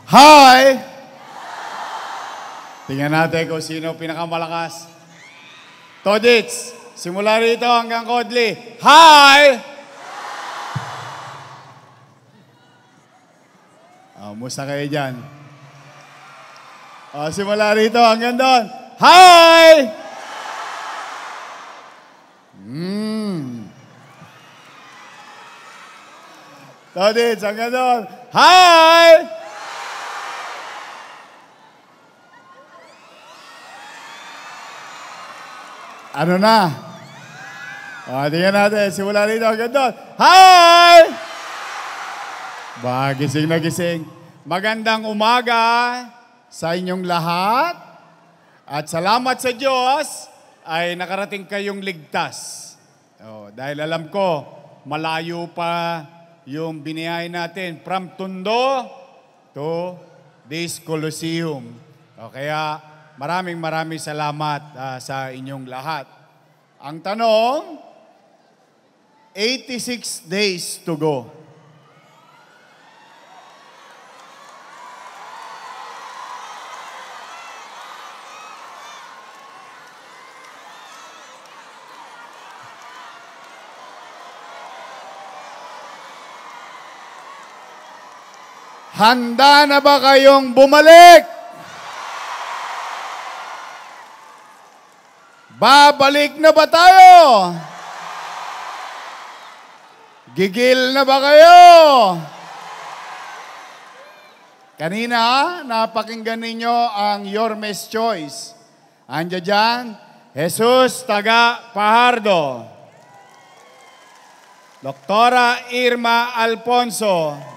Hi! Tingnan natin kung sino pinakamalakas. Todits, simula rito hanggang Kodli. Hi! Musta kayo dyan? Simula rito hanggang doon. Hi! Todits, hanggang doon. Hi! Ano na? Tingnan natin. Simula rito hanggang doon. Hi! Gising na gising. Magandang umaga sa inyong lahat. At salamat sa Diyos ay nakarating kayong ligtas. Dahil alam ko, malayo pa yung biniyay natin from Tondo to this Coliseum. Kaya maraming salamat sa inyong lahat. Ang tanong, 86 days to go. Handa na ba kayong bumalik? Babalik na ba tayo? Gigil na ba kayo? Kanina, napakinggan ninyo ang Yormes Choice. Andiyan dyan, Jesus Taga Fajardo. Doktora Irma Alfonso.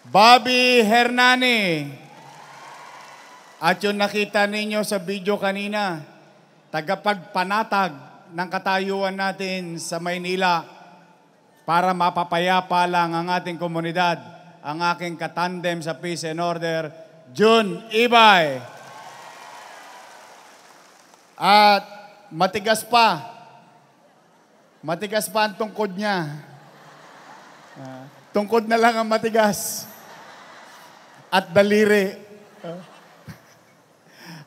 Bobby Hernani. At yung nakita ninyo sa video kanina, tagapagpanatag ng katayuan natin sa Maynila para mapapayapa lang ang ating komunidad, ang aking katandem sa Peace and Order, June Ibay. At matigas pa ang tungkod niya. Tungkod na lang ang matigas. At daliri.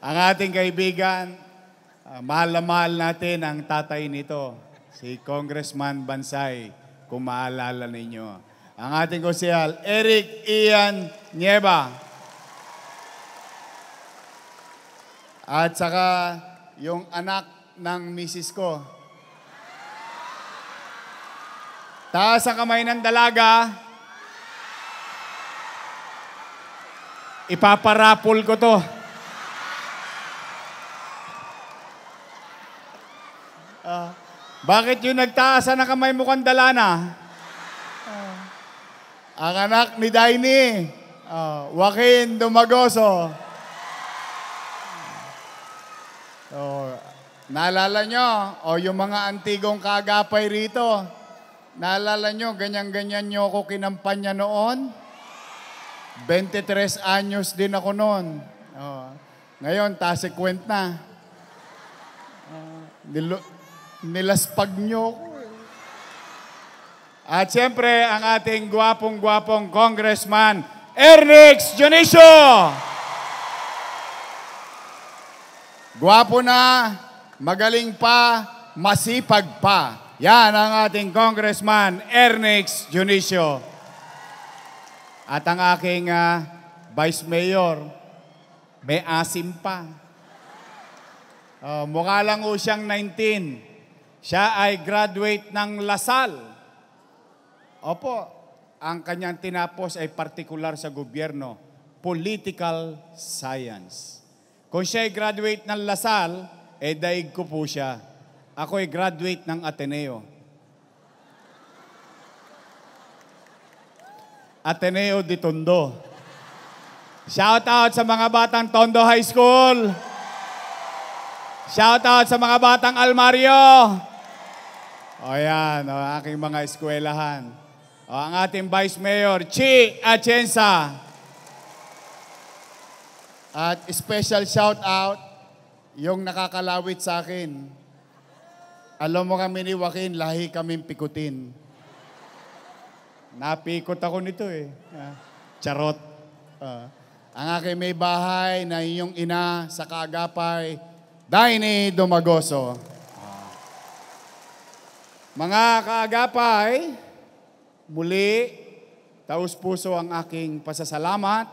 Ang ating kaibigan, mahal na mahal natin ang tatay nito, si Congressman Bansay, kung maalala ninyo. Ang ating konsehal, Eric Ian Nieva. At saka yung anak ng misis ko. Taas ang kamay ng dalaga. Ipaparapol ko to. Bakit yung nagtaas na kamay mo kang dalana? Ang anak ni Daini, Joaquin Dumagoso. Naalala nyo, yung mga antigong kagapay rito, naalala nyo, ganyan-ganyan nyo ako kinampanya noon? 23 anyos din ako noon. Ngayon, tasikwent na. Nilaspag nyo ko. At siyempre, ang ating gwapong-gwapong Congressman, Ernix Dionisio. Gwapo na, magaling pa, masipag pa. Yan ang ating Congressman, Ernix Dionisio. At ang aking Vice Mayor, may asim pa. Mukha lang o siyang 19. Siya ay graduate ng Lasal. Opo, ang kanyang tinapos ay partikular sa gobyerno, political science. Kung siya ay graduate ng Lasal, daig ko po siya. Ako ay graduate ng Ateneo. Ateneo de Tondo. Shout out sa mga batang Tondo High School. Shout out sa mga batang Almario. Yan, aking mga eskwelahan. Ang ating Vice Mayor, Chi Atienza. At special shout out yung nakakalawit sa akin. Alam mo kami ni Joaquin, lahi kaming pikutin. Napikot ako nito eh. Charot. Ang aking may bahay na inyong ina sa kaagapay, Daini Dumagoso. Mga kaagapay, muli, taus-puso ang aking pasasalamat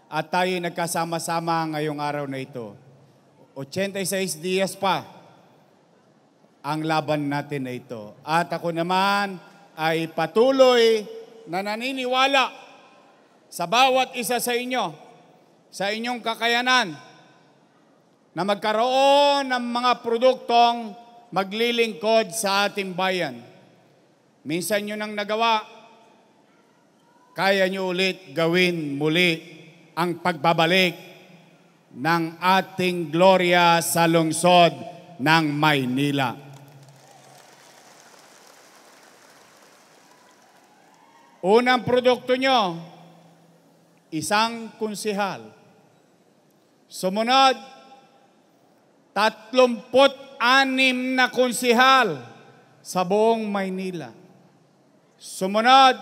at tayo nagkasama-sama ngayong araw na ito. 86 dias pa ang laban natin na ito. At ako naman ay patuloy na naniniwala sa bawat isa sa inyo, sa inyong kakayanan, na magkaroon ng mga produktong maglilingkod sa ating bayan. Minsan nyo nang nagawa, kaya nyo ulit gawin muli ang pagbabalik ng ating glorya sa lungsod ng Maynila. Unang produkto nyo, isang konsehal. Sumunod, 36 na konsehal sa buong Maynila. Sumunod,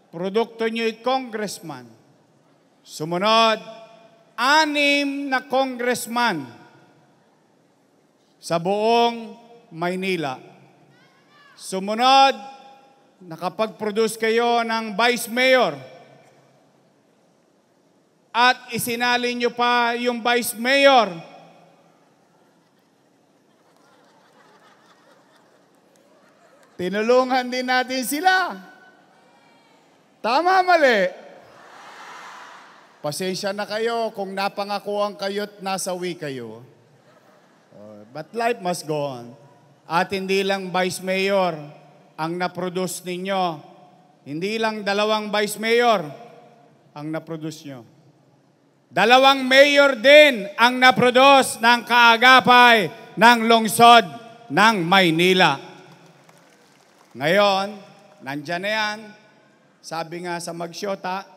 produkto nyo'y congressman. Sumunod, 6 na congressman sa buong Maynila. Sumunod, nakapag-produce kayo ng vice mayor. At isinali nyo pa yung vice mayor. Tinulungan din natin sila. Tama, mali. Pasensya na kayo kung napangakuan kayo't nasawi kayo. But life must go on. At hindi lang vice mayor ang naproduce ninyo. Hindi lang 2 vice mayor ang naproduce nyo. 2 mayor din ang naproduce ng kaagapay ng lungsod ng Maynila. Ngayon, nandyan na yan. Sabi nga sa magsyota,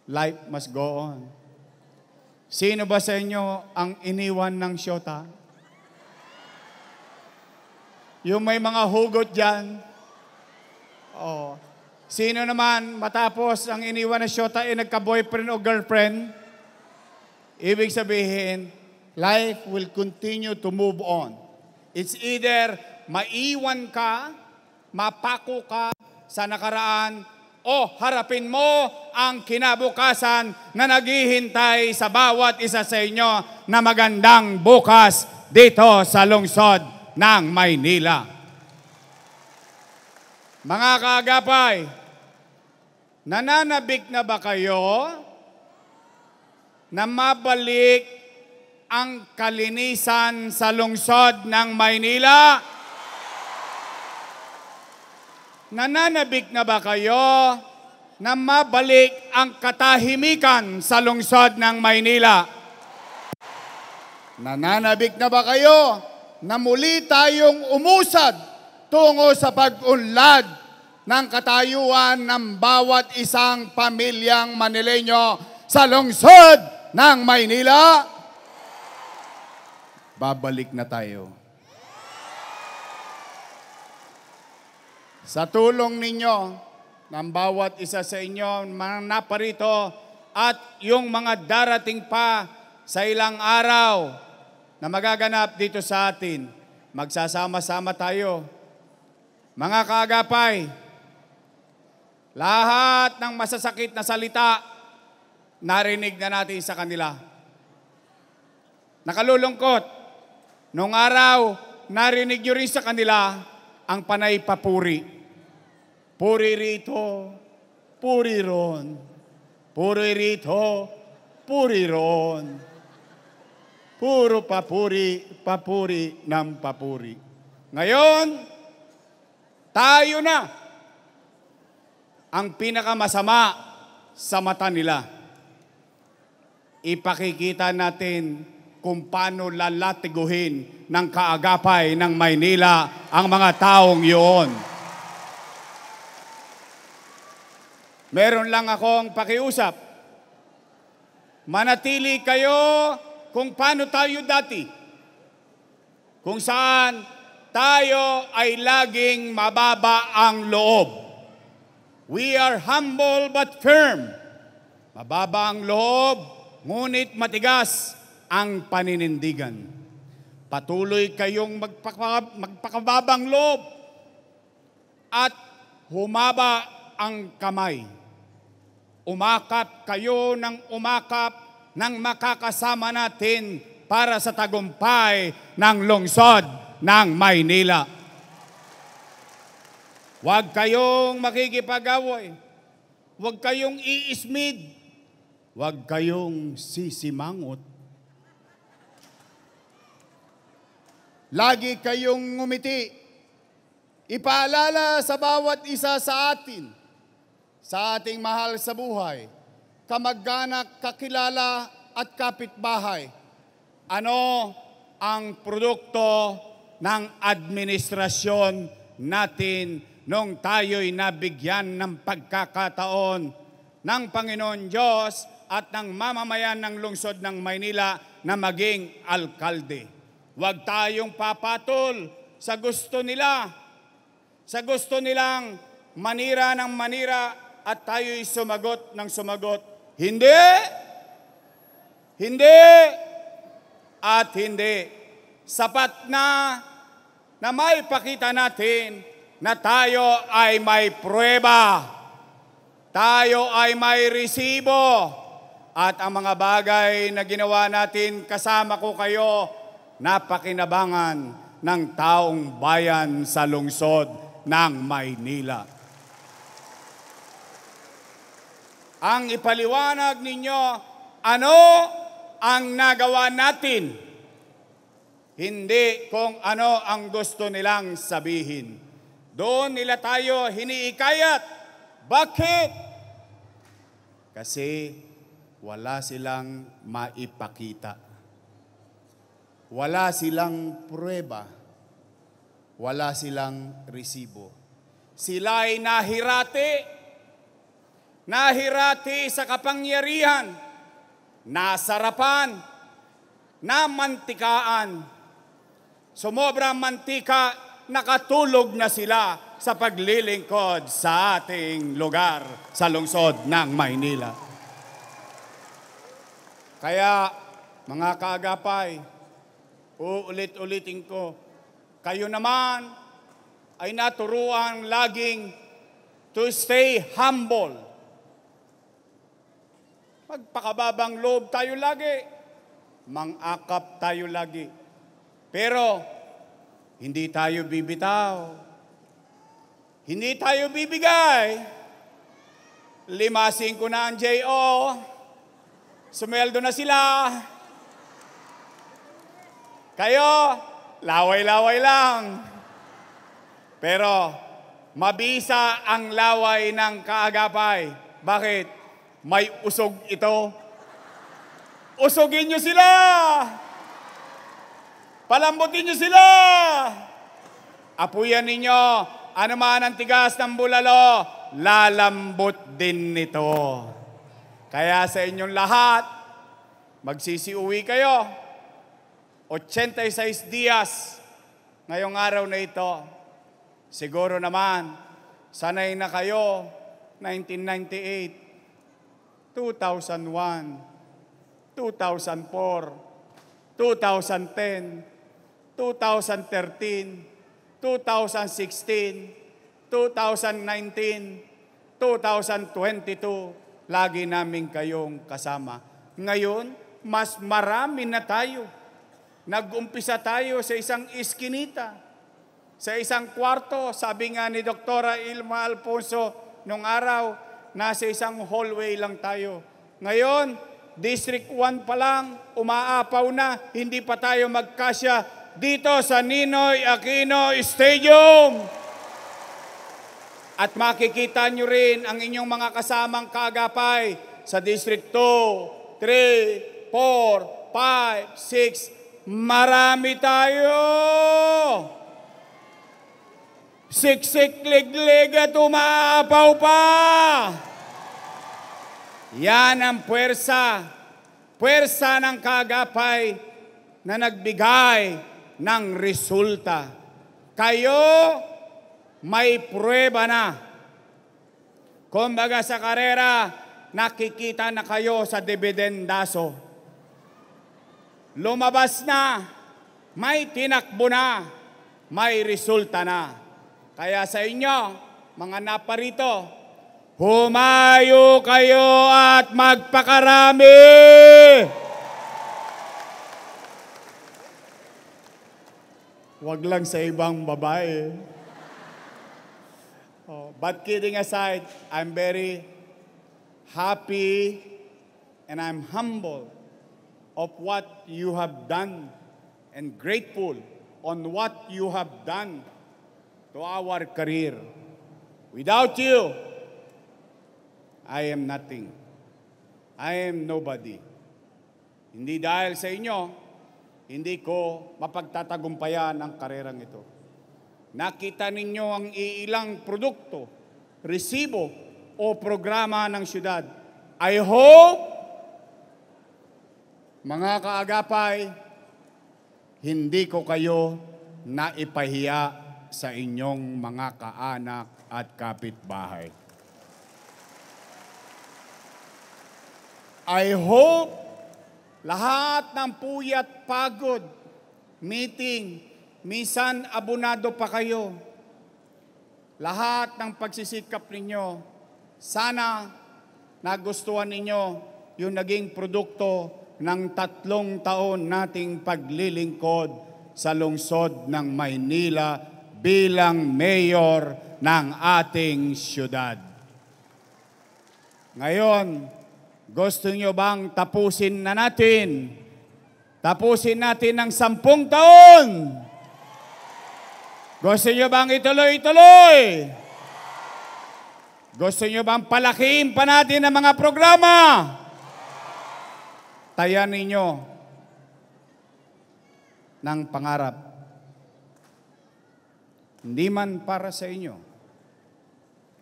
life must go on. Sino ba sa inyo ang iniwan ng syota? Yung may mga hugot dyan. Oh. Sino naman matapos ang iniwan ng syota ay nagka-boyfriend o girlfriend? Ibig sabihin, life will continue to move on. It's either maiwan ka, mapako ka sa nakaraan, o harapin mo ang kinabukasan na naghihintay sa bawat isa sa inyo na magandang bukas dito sa lungsod ng Maynila. Mga kaagapay, nananabik na ba kayo na mabalik ang kalinisan sa lungsod ng Maynila? Nananabik na ba kayo na mabalik ang katahimikan sa lungsod ng Maynila? Nananabik na ba kayo na muli tayong umusad tungo sa pag-unlad ng katayuan ng bawat isang pamilyang Manileño sa lungsod ng Maynila? Babalik na tayo. Sa tulong ninyo, ng bawat isa sa inyo, mga naparito, at yung mga darating pa sa ilang araw na magaganap dito sa atin, magsasama-sama tayo. Mga kaagapay, lahat ng masasakit na salita, narinig na natin sa kanila. Nakalulungkot, nung araw, narinig nyo rin sa kanila ang panay papuri. Puri rito, puri ron. Puri rito, puri ron. Puro papuri, papuri ng papuri. Ngayon, tayo na ang pinakamasama sa mata nila. Ipakikita natin kung paano lalatiguhin ng kaagapay ng Maynila ang mga taong yun. Meron lang akong pakiusap. Manatili kayo kung paano tayo dati. Kung saan tayo ay laging mababa ang loob. We are humble but firm. Mababa ang loob, ngunit matigas ang paninindigan. Patuloy kayong magpakababang loob at humaba ang kamay. Umakap kayo ng umakap ng makakasama natin para sa tagumpay ng lungsod ng Maynila. Huwag kayong makikipag-away. Huwag kayong iismid. Huwag kayong sisimangot. Lagi kayong ngumiti. Ipaalala sa bawat isa sa atin, sa ating mahal sa buhay, kamag-anak, kakilala at kapitbahay, ano ang produkto ng administrasyon natin nung tayo'y nabigyan ng pagkakataon ng Panginoon Diyos at ng mamamayan ng lungsod ng Maynila na maging alkalde. Huwag tayong papatol sa gusto nila, sa gusto nilang manira ng manira at tayo'y sumagot ng sumagot. Hindi! Hindi! At hindi. Sapat na may pakita natin na tayo ay may pruweba. Tayo ay may resibo. At ang mga bagay na ginawa natin, kasama ko kayo, napakinabangan ng taong bayan sa lungsod ng Maynila. Ang ipaliwanag ninyo, ano ang nagawa natin, hindi kung ano ang gusto nilang sabihin. Doon nila tayo hiniikayat. Bakit? Kasi wala silang maipakita. Wala silang pruweba. Wala silang resibo. Sila ay nahirati sa kapangyarihan, nasarapan, namantikaan. Sumobra mantika, nakatulog na sila sa paglilingkod sa ating lugar sa lungsod ng Maynila. Kaya, mga kaagapay, uulit-ulitin ko, kayo naman ay naturuan laging to stay humble. Magpakababang loob tayo lagi. Mangakap tayo lagi. Pero, hindi tayo bibitaw. Hindi tayo bibigay. 5-5 na ang J.O. Sumweldo na sila. Kayo, laway-laway lang. Pero, mabisa ang laway ng kaagapay. Bakit? May usog ito. Usogin nyo sila! Palambutin nyo sila! Apuyan ninyo, ano man ang tigas ng bulalo, lalambot din nito. Kaya sa inyong lahat, magsisiuwi kayo. 86 dias ngayong araw na ito. Siguro naman, sanay na kayo, 1998, 2001, 2004, 2010, 2013, 2016, 2019, 2022, lagi namin kayong kasama. Ngayon, mas marami na tayo. Nag-umpisa tayo sa isang iskinita, sa isang kwarto. Sabi nga ni Dr. Ilma Alfonso nung araw, nasa isang hallway lang tayo. Ngayon, District 1 pa lang, umaapaw na, hindi pa tayo magkasya dito sa Ninoy Aquino Stadium. At makikita nyo rin ang inyong mga kasamang kaagapay sa District 2, 3, 4, 5, 6, marami tayo. Siksik, liglig at umaapaw pa. Yan ang puwersa. Puwersa ng kaagapay na nagbigay ng resulta. Kayo may pruweba na. Kumbaga sa karera, nakikita na kayo sa dividendaso. Lumabas na, may tinakbo na, may resulta na. Kaya sa inyo, mga naparito, humayo kayo at magpakarami! Wag lang sa ibang babae. But kidding aside, I'm very happy and I'm humble of what you have done and grateful on what you have done to our career. Without you, I am nothing. I am nobody. Hindi dahil sa inyo, hindi ko mapagtatagumpayan ang karerang ito. Nakita ninyo ang iilang produkto, resibo o programa ng syudad. I hope, mga kaagapay, hindi ko kayo naipahiya sa inyong mga kaanak at kapitbahay. I hope lahat ng puyat, pagod, meeting, minsan abonado pa kayo. Lahat ng pagsisikap ninyo, sana nagustuhan ninyo yung naging produkto ng 3 taon nating paglilingkod sa lungsod ng Maynila bilang mayor ng ating syudad. Ngayon, gusto nyo bang tapusin na natin? Tapusin natin ng 10 taon? Gusto nyo bang ituloy-ituloy? Gusto nyo bang palakihin pa natin ang mga programa? Tayan ninyo ng pangarap. Hindi man para sa inyo,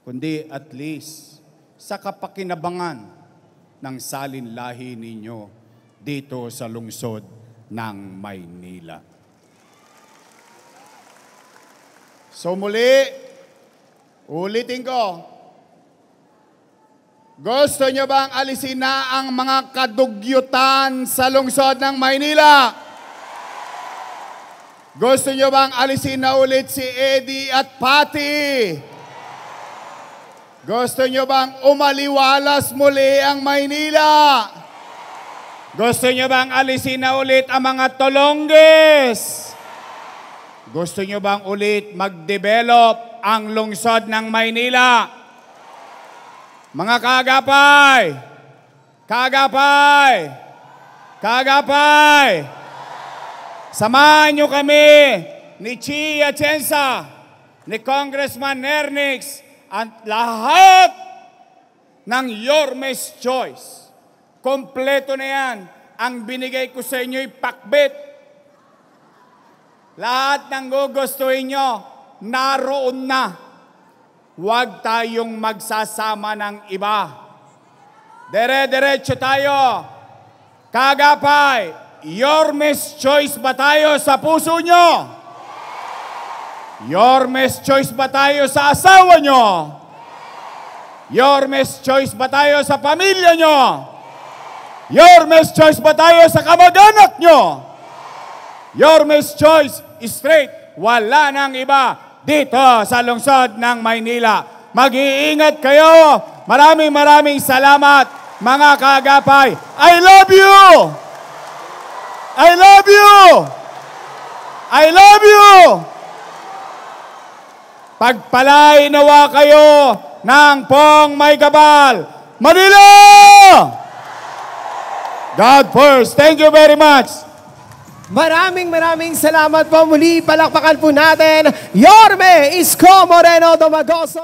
kundi at least sa kapakinabangan ng salinlahi ninyo dito sa lungsod ng Maynila. So muli, ulitin ko, gusto nyo bang alisin na ang mga kadugyutan sa lungsod ng Maynila? Gusto nyo bang alisin na ulit si Eddie at Patty? Gusto nyo bang umaliwalas muli ang Maynila? Gusto nyo bang alisin na ulit ang mga tolongges? Gusto nyo bang ulit mag-develop ang lungsod ng Maynila? Mga kaagapay! Kaagapay! Kaagapay! Samahan nyo kami ni Chi Atienza, ni Congressman Ernix, at lahat ng Yorme's Choice. Kompleto na yan. Ang binigay ko sa inyo'y pakbit. Lahat ng gugustuhin nyo, naroon na. Huwag tayong magsasama ng iba. Dire-diretso tayo. Kaagapay, Yorme's Choice ba tayo sa puso nyo? Yorme's Choice ba tayo sa asawa nyo? Yorme's Choice ba tayo sa pamilya nyo? Yorme's Choice ba tayo sa kamag-anak nyo? Yorme's Choice, straight, wala nang iba dito sa lungsod ng Maynila. Mag-iingat kayo. Maraming salamat, mga kaagapay. I love you! I love you! I love you! Pagpalay nawa kayo ng Pong May Gabal, Manila! God first. Thank you very much. Maraming salamat po muli. Palakpakan po natin, Yorme Isko Moreno Domagoso.